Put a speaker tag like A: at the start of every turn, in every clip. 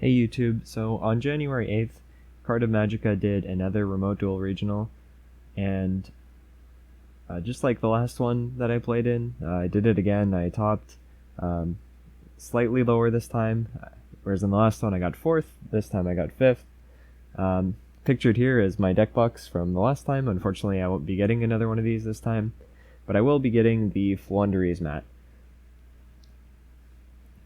A: Hey YouTube, so on January 8th, Carta Magica did another remote duel regional, and just like the last one that I played in, I did it again. I topped slightly lower this time, whereas in the last one I got 4th, this time I got 5th. Pictured here is my deck box from the last time. Unfortunately, I won't be getting another one of these this time, but I will be getting the Floowandereeze mat.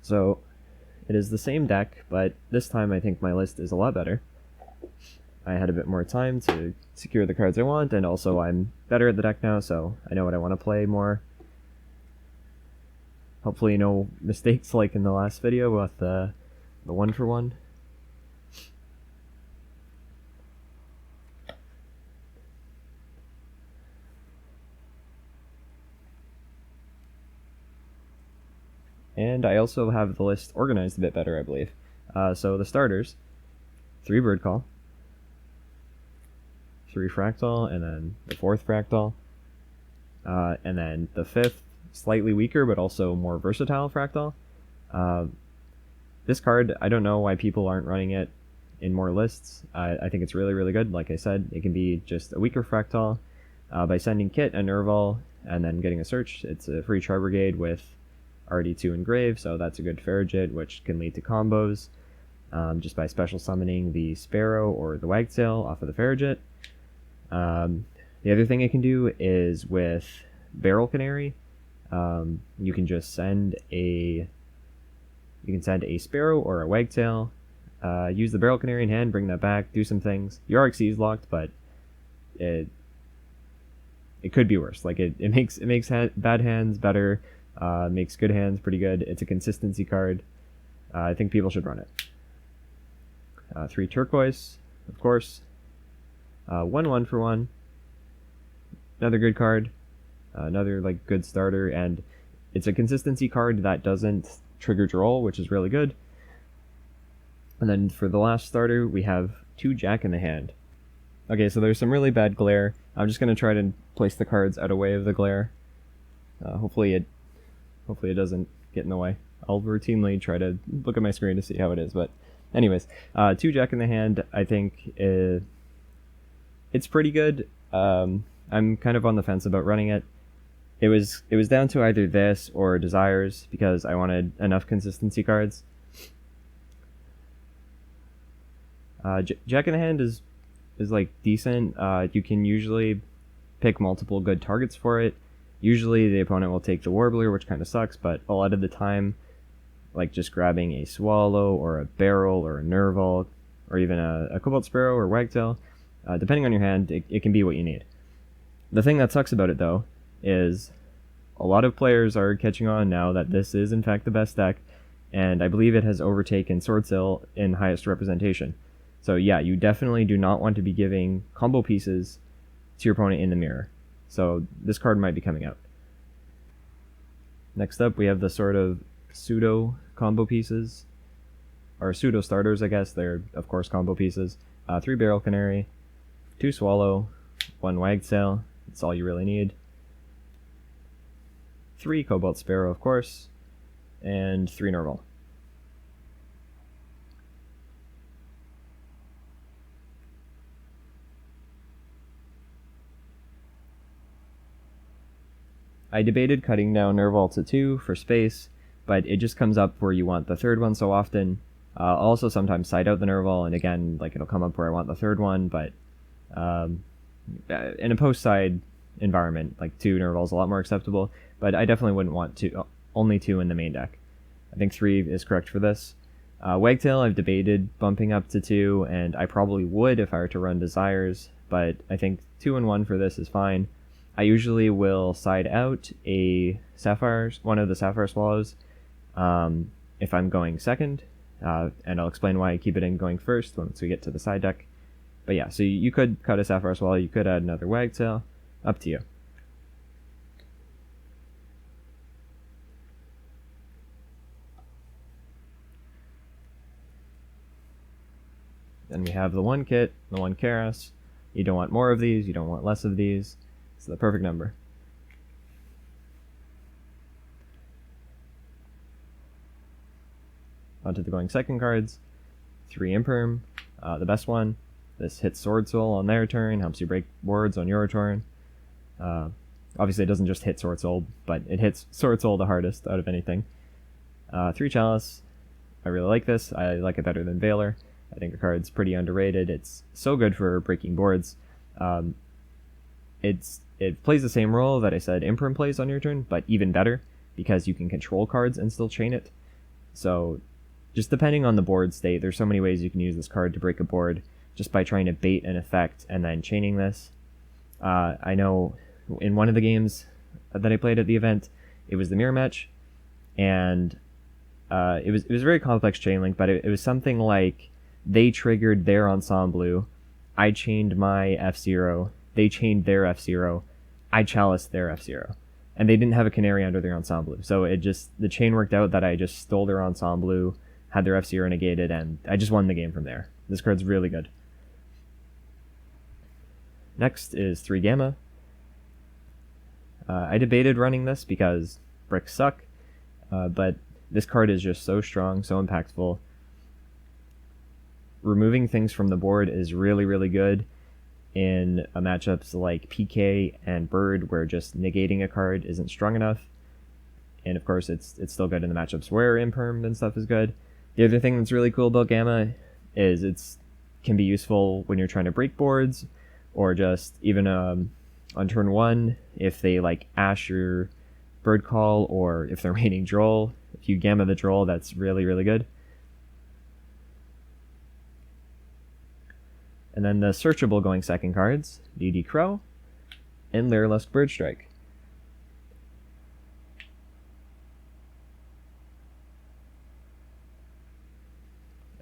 A: So it is the same deck, but this time I think my list is a lot better. I had a bit more time to secure the cards I want, and also I'm better at the deck now, so I know what I want to play more. Hopefully no mistakes like in the last video with the 1-for-1. And I also have the list organized a bit better, I believe. So the starters, 3 bird call, 3 fractal, and then the 4th fractal, and then the 5th, slightly weaker but also more versatile fractal. This card, I don't know why people aren't running it in more lists. I think it's really, really good. Like I said, it can be just a weaker fractal. By sending Kit, a Nerval, and then getting a search, it's a free tri-brigade with RD2 engrave, so that's a good Farragut, which can lead to combos just by special summoning the Sparrow or the Wagtail off of the Farragut. The other thing it can do is with Barrel Canary, you can just send a Sparrow or a Wagtail, use the Barrel Canary in hand, bring that back, do some things. Your RXC is locked, but it could be worse. Like it makes bad hands better. Makes good hands pretty good. It's a consistency card. I think people should run it. 3 turquoise, of course. 1-1-for-1. Another good card. Another like good starter, and it's a consistency card that doesn't trigger draw, which is really good. And then for the last starter, we have 2 jack in the hand. Okay, so there's some really bad glare. I'm just gonna try to place the cards out of way of the glare. Hopefully it doesn't get in the way. I'll routinely try to look at my screen to see how it is, but anyways, 2 jack in the hand, I think it's pretty good. I'm kind of on the fence about running it. It was down to either this or Desires, because I wanted enough consistency cards. Jack in the hand is like decent. You can usually pick multiple good targets for it. Usually the opponent will take the Warbler, which kind of sucks, but a lot of the time, like just grabbing a Swallow or a Barrel or a Nerval or even a Cobalt Sparrow or Wagtail, depending on your hand, it can be what you need. The thing that sucks about it, though, is a lot of players are catching on now that this is in fact the best deck, and I believe it has overtaken Swordsail in highest representation. So yeah, you definitely do not want to be giving combo pieces to your opponent in the mirror. So this card might be coming out. Next up, we have the sort of pseudo combo pieces, or pseudo starters, I guess. They're of course combo pieces. 3 Barrel Canary, 2 Swallow, 1 Wagtail. That's all you really need. 3 Cobalt Sparrow, of course, and 3 Nerval. I debated cutting down Nerval to 2 for space, but it just comes up where you want the 3rd one so often. I'll also sometimes side out the Nerval, and again, like it'll come up where I want the 3rd one, but in a post-side environment, like 2 Nerval is a lot more acceptable, but I definitely wouldn't want only 2 in the main deck. I think 3 is correct for this. Wagtail, I've debated bumping up to 2, and I probably would if I were to run Desires, but I think 2 and 1 for this is fine. I usually will side out one of the Sapphire Swallows if I'm going second, and I'll explain why I keep it in going first once we get to the side deck. But yeah, so you could cut a Sapphire Swallow, you could add another Wagtail, up to you. Then we have the 1 Kit, the 1 Karas. You don't want more of these, you don't want less of these. It's the perfect number. Onto the going second cards. 3 imperm, the best one. This hits Sword Soul on their turn, helps you break boards on your turn. Obviously it doesn't just hit Sword Soul, but it hits Sword Soul the hardest out of anything. 3 Chalice, I really like this. I like it better than Valor. I think the card's pretty underrated. It's so good for breaking boards. It plays the same role that I said Imperm plays on your turn, but even better, because you can control cards and still chain it. So just depending on the board state, there's so many ways you can use this card to break a board just by trying to bait an effect and then chaining this. I know in one of the games that I played at the event, it was the mirror match, and it was a very complex chain link, but it was something like they triggered their Ensemble, I chained my F-Zero, they chained their F-Zero, I chaliced their F-Zero. And they didn't have a Canary under their Ensemble. So the chain worked out that I just stole their Ensemble, had their F-Zero negated, and I just won the game from there. This card's really good. Next is 3 Gamma. I debated running this because bricks suck, but this card is just so strong, so impactful. Removing things from the board is really, really good in matchups like PK and Bird, where just negating a card isn't strong enough. And of course, it's still good in the matchups where Imperm and stuff is good. The other thing that's really cool about Gamma is it can be useful when you're trying to break boards, or just even on turn 1, if they like Ash your Bird Call, or if they're raining Droll. If you Gamma the Droll, that's really, really good. And then the searchable going second cards, DD Crow and Lyrilusc Birdstrike.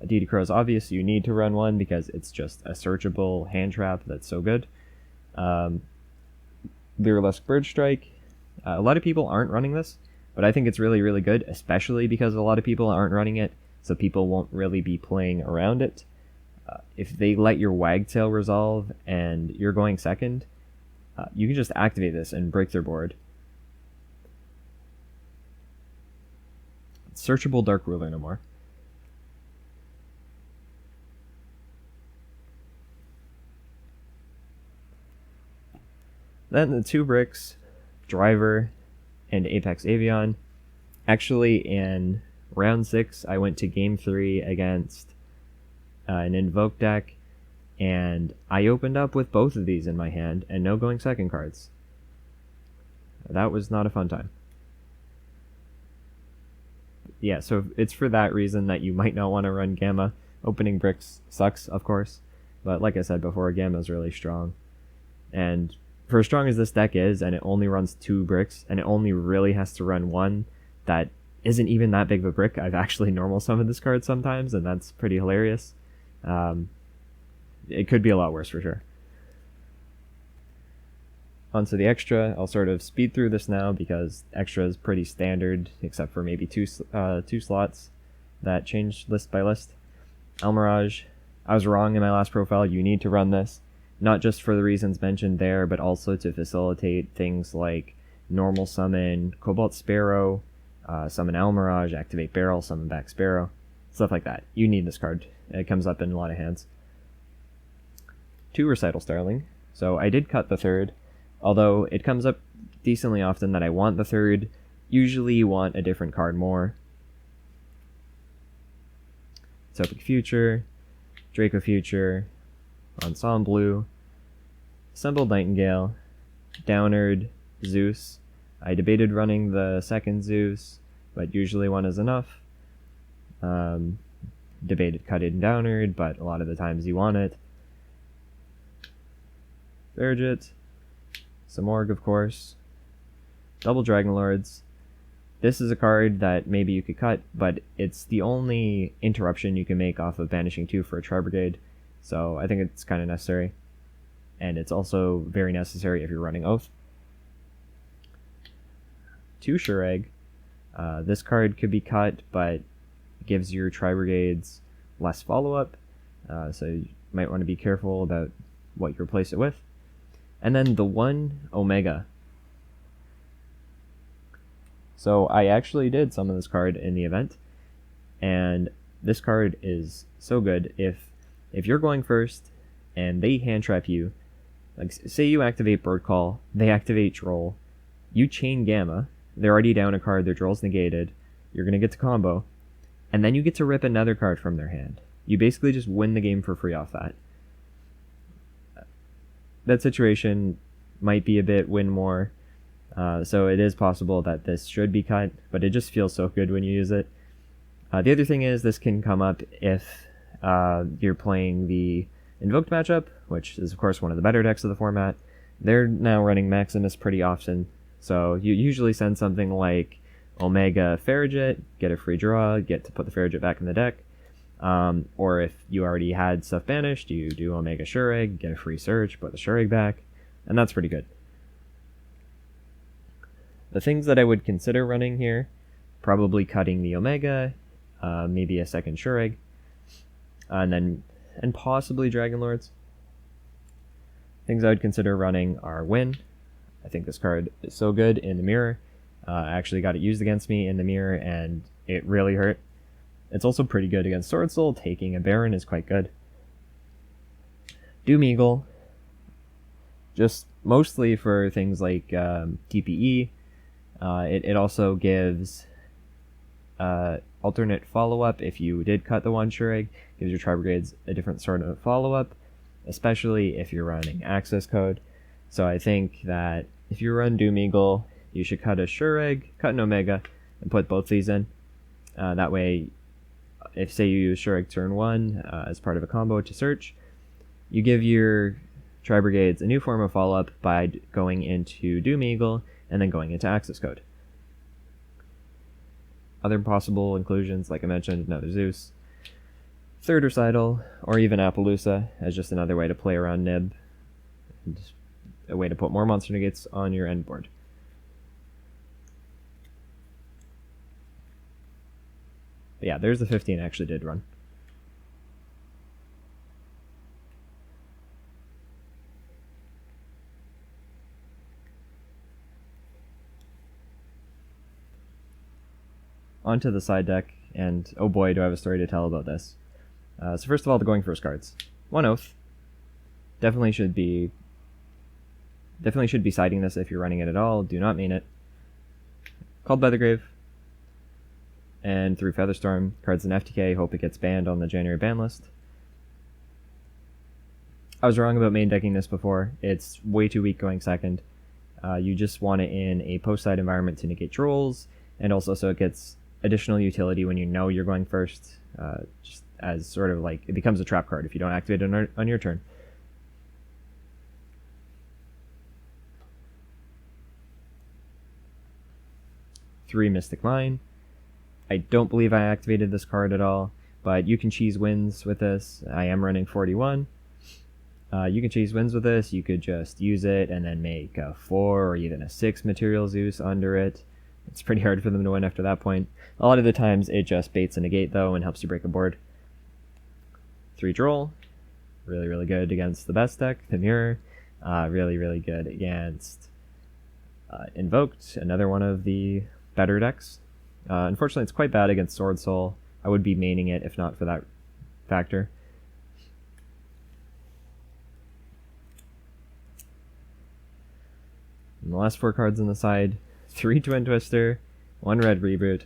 A: DD Crow is obvious, you need to run one because it's just a searchable hand trap that's so good. Lyrilusc Birdstrike, a lot of people aren't running this, but I think it's really, really good, especially because a lot of people aren't running it, so people won't really be playing around it. If they let your Wagtail resolve and you're going second, you can just activate this and break their board. Searchable Dark Ruler no more. Then the 2 bricks, Driver and Apex Avion. Actually, in round 6, I went to game 3 against an Invoke deck, and I opened up with both of these in my hand and no going second cards. That was not a fun time. Yeah, so it's for that reason that you might not want to run Gamma. Opening bricks sucks, of course, but like I said before, Gamma is really strong. And for as strong as this deck is, and it only runs 2 bricks, and it only really has to run 1 that isn't even that big of a brick, I've actually normal summoned this card sometimes, and that's pretty hilarious. It could be a lot worse for sure. Onto the extra. I'll sort of speed through this now because extra is pretty standard, except for maybe two slots that change list by list. Almirage. I was wrong in my last profile. You need to run this, not just for the reasons mentioned there, but also to facilitate things like normal summon Cobalt Sparrow, summon Almirage, activate Barrel, summon back Sparrow, stuff like that. You need this card. It comes up in a lot of hands. 2 Recital Starling. So I did cut the 3rd, although it comes up decently often that I want the 3rd. Usually you want a different card more. Topic Future, Draco Future, Ensemble, Assembled Nightingale, Downerd, Zeus. I debated running the 2nd Zeus, but usually 1 is enough. Debated cutting Downerd, but a lot of the times you want it. Vergit, Samorg, of course. Double Dragonlords. This is a card that maybe you could cut, but it's the only interruption you can make off of banishing 2 for a tri-brigade, so I think it's kind of necessary. And it's also very necessary if you're running Oath. 2 Shureg. This card could be cut, but gives your tri-brigades less follow-up, so you might want to be careful about what you replace it with. And then the 1 Omega. So I actually did summon this card in the event, and this card is so good. If you're going first and they hand trap you, like say you activate Bird Call, they activate Droll, you chain Gamma, they're already down a card, their Droll's negated, you're going to get to combo, and then you get to rip another card from their hand. You basically just win the game for free off that. That situation might be a bit win more, so it is possible that this should be cut, but it just feels so good when you use it. The other thing is this can come up if you're playing the Invoked matchup, which is of course one of the better decks of the format. They're now running Maximus pretty often, so you usually send something like Omega Farragut, get a free draw, get to put the Farragut back in the deck. Or if you already had stuff banished, you do Omega Shureg, get a free search, put the Shureg back, and that's pretty good. The things that I would consider running here, probably cutting the Omega, maybe a second Shureg, and possibly Dragon Lords. Things I would consider running are Win. I think this card is so good in the mirror. I actually got it used against me in the mirror, and it really hurt. It's also pretty good against Sword Soul. Taking a Baron is quite good. Doom Eagle, just mostly for things like TPE. It also gives alternate follow-up if you did cut the one Shureg. Gives your tri-brigades a different sort of follow-up, especially if you're running access code. So I think that if you run Doom Eagle, you should cut a Shureg, cut an Omega, and put both these in. That way, if say you use Shureg turn 1 as part of a combo to search, you give your tri-brigades a new form of follow-up by going into Doom Eagle and then going into access code. Other possible inclusions, like I mentioned, another Zeus, third Recital, or even Appaloosa as just another way to play around Nib, and a way to put more monster negates on your end board. But yeah, there's the 15 I actually did run. Onto the side deck, and oh boy, do I have a story to tell about this. So first of all, the going first cards. One Oath. Definitely should be siding this if you're running it at all. Do not mean it. Called by the Grave. And through Featherstorm, cards in FTK, hope it gets banned on the January ban list. I was wrong about main decking this before. It's way too weak going second. You just want it in a post-side environment to negate trolls, and also so it gets additional utility when you know you're going first, just as sort of like, it becomes a trap card if you don't activate it on your turn. Three Mystic Mine. I don't believe I activated this card at all, but you can cheese wins with this. I am running 41. You can cheese wins with this. You could just use it and then make a 4 or even a 6 material Zeus under it. It's pretty hard for them to win after that point. A lot of the times it just baits a negate though and helps you break a board. 3 Droll. Really, really good against the best deck, the Mirror. Really, really good against Invoked, another one of the better decks. Unfortunately, it's quite bad against Sword Soul. I would be maining it if not for that factor. And the last 4 cards on the side, 3 Twin Twister, 1 Red Reboot.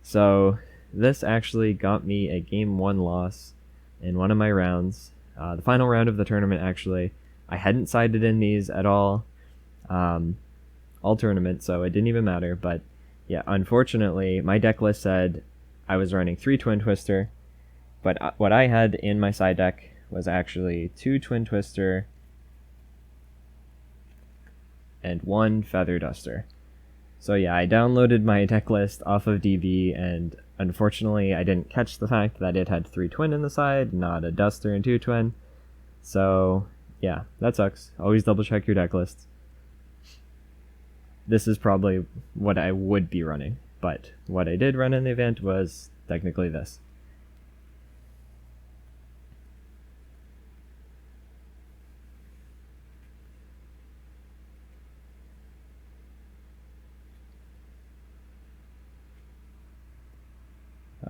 A: So this actually got me a Game 1 loss in one of my rounds. The final round of the tournament, actually. I hadn't sided in these at all tournament, so it didn't even matter, but yeah, unfortunately, my deck list said I was running 3 Twin Twister, but what I had in my side deck was actually 2 Twin Twister and 1 Feather Duster. So yeah, I downloaded my deck list off of DB, and unfortunately I didn't catch the fact that it had 3 Twin in the side, not a Duster and 2 Twin. So yeah, that sucks. Always double check your deck lists. This is probably what I would be running, but what I did run in the event was technically this.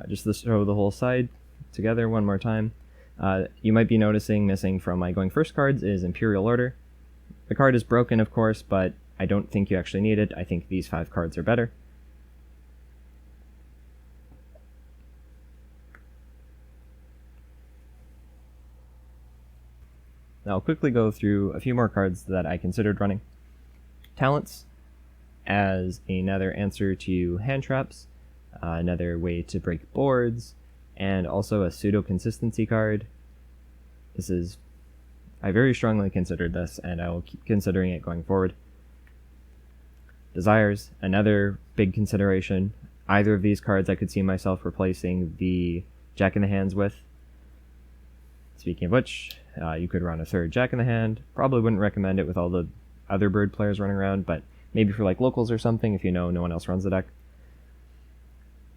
A: Just to show the whole side together one more time. You might be noticing missing from my going first cards is Imperial Order. The card is broken, of course, but I don't think you actually need it. I think these 5 cards are better. Now I'll quickly go through a few more cards that I considered running. Talents, as another answer to hand traps, another way to break boards, and also a pseudo-consistency card. I very strongly considered this, and I will keep considering it going forward. Desires, another big consideration. Either of these cards I could see myself replacing the Jack in the Hands with. Speaking of which, you could run a third Jack in the Hand. Probably wouldn't recommend it with all the other bird players running around, but maybe for like locals or something if you know no one else runs the deck.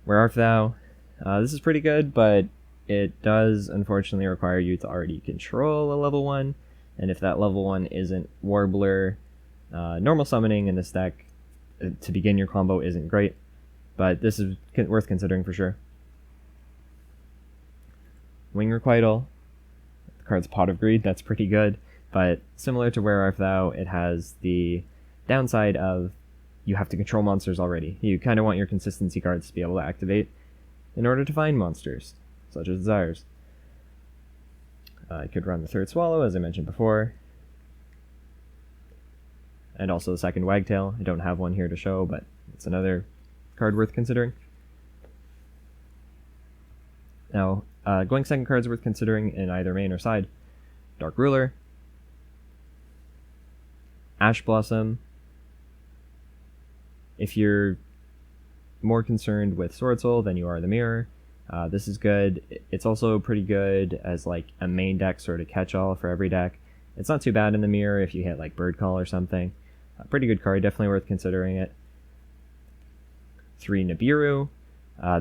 A: Where Art Thou? This is pretty good, but it does unfortunately require you to already control a level 1, and if that level 1 isn't Warbler, normal summoning in this deck to begin your combo isn't great, but this is worth considering for sure. Wing Requital. The card's Pot of Greed, that's pretty good, but similar to Where Art Thou, it has the downside of you have to control monsters already. You kind of want your consistency cards to be able to activate in order to find monsters, such as Desires. I could run the third Swallow, as I mentioned before, and also the second Wagtail. I don't have one here to show, but it's another card worth considering. Now, going second cards worth considering in either main or side. Dark Ruler, Ash Blossom. If you're more concerned with Sword Soul than you are the Mirror, this is good. It's also pretty good as like a main deck sort of catch-all for every deck. It's not too bad in the Mirror if you hit like Bird Call or something. Pretty good card, definitely worth considering it. 3 Nibiru.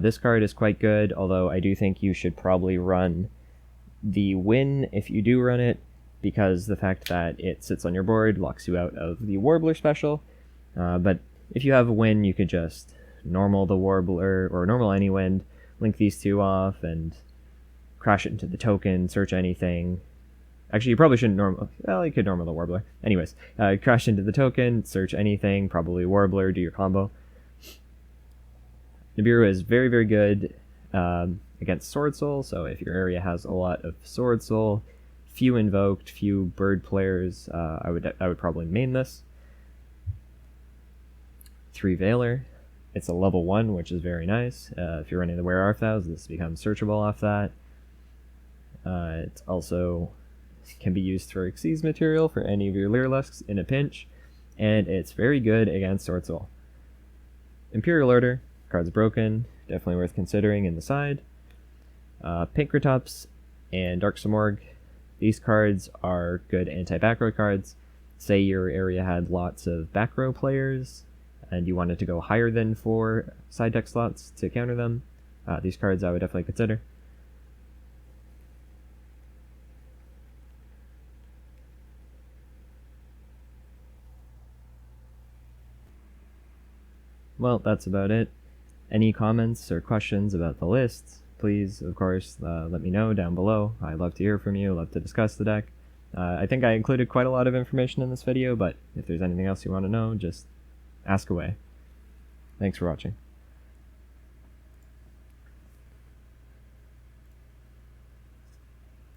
A: This card is quite good, although I do think you should probably run the Win if you do run it, because the fact that it sits on your board locks you out of the Warbler special. But if you have a Win, you could just normal the Warbler, or normal any Wind, link these 2 off, and crash it into the token, search anything. Actually, you probably shouldn't normal... Well, you could normal the Warbler. Anyways, crash into the token, search anything, probably Warbler, do your combo. Nibiru is very, very good against Sword Soul, so if your area has a lot of Sword Soul, few invoked, few bird players, I would probably main this. 3 Veiler. It's a level 1, which is very nice. If you're running the Where Art Thou, this becomes searchable off that. It also can be used for Xyz material for any of your Lyriluscs in a pinch, and it's very good against Sword Soul. Imperial Order. Card's broken, definitely worth considering in the side. Pinkratops and Dark Simorgh. These cards are good anti-back row cards. Say your area had lots of back row players and you wanted to go higher than 4 side deck slots to counter them. These cards I would definitely consider. Well, that's about it. Any comments or questions about the list, please, of course, let me know down below. I'd love to hear from you, love to discuss the deck. I think I included quite a lot of information in this video, but if there's anything else you want to know, just ask away. Thanks for watching.